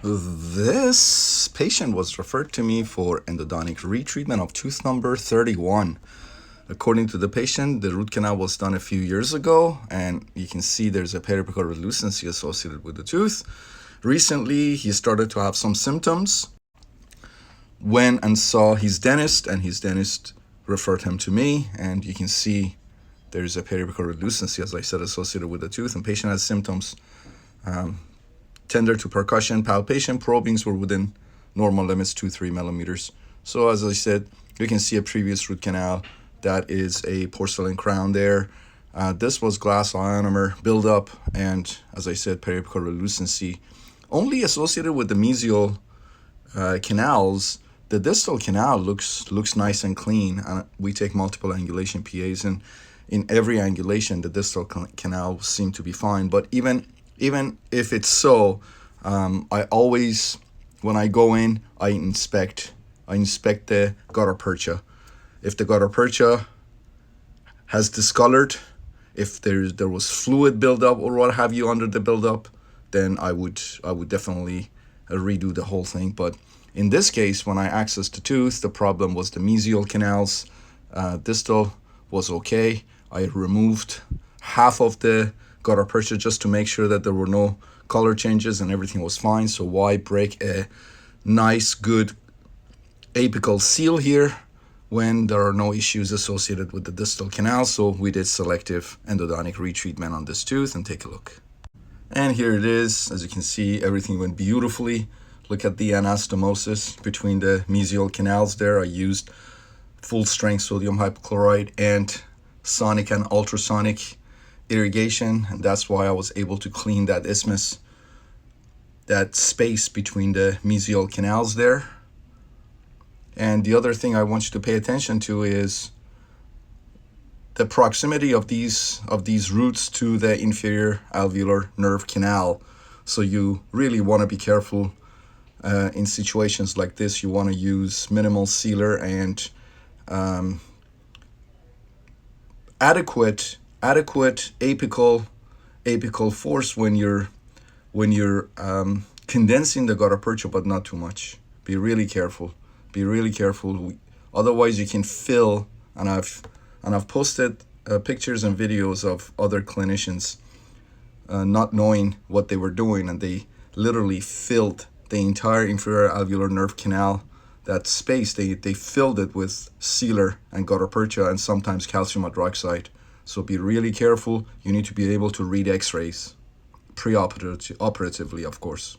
This patient was referred to me for endodontic retreatment of tooth number 31. According to the patient, the root canal was done a few years ago, and you can see there's a periapical relucency associated with the tooth. Recently, he started to have some symptoms. Went and saw his dentist, and his dentist referred him to me, and you can see there's a periapical relucency, as I said, associated with the tooth, and patient has symptoms. Tender to percussion, palpation, probings were within normal limits, 2-3 millimeters. So as I said, you can see a previous root canal. That is a porcelain crown there. This was glass ionomer buildup, and as I said, periapical relucency. Only associated with the mesial canals. The distal canal looks nice and clean. We take multiple angulation PAs, and in every angulation, the distal canal seemed to be fine. But even if it's so, I always, when I go in, I inspect the gutta-percha. If the gutta-percha has discolored, if there was fluid buildup or what have you under the buildup, then I would definitely redo the whole thing. But in this case, when I accessed the tooth, the problem was the mesial canals. Distal was okay. I removed half of the gutta-percha just to make sure that there were no color changes and everything was fine. So why break a nice, good apical seal here when there are no issues associated with the distal canal? So we did selective endodontic retreatment on this tooth, and take a look. And here it is. As you can see, everything went beautifully. Look at the anastomosis between the mesial canals there. I used full strength sodium hypochlorite and sonic and ultrasonic irrigation, and that's why I was able to clean that isthmus, that space between the mesial canals there. And the other thing I want you to pay attention to is the proximity of these roots to the inferior alveolar nerve canal. So you really want to be careful in situations like this. You want to use minimal sealer and adequate apical force when you're condensing the gutta-percha, but not too much. Be really careful. Be really careful. Otherwise, you can fill. And I've posted pictures and videos of other clinicians not knowing what they were doing, and they literally filled the entire inferior alveolar nerve canal. That space, they filled it with sealer and gutta-percha and sometimes calcium hydroxide. So be really careful. You need to be able to read x-rays, pre-operatively, of course.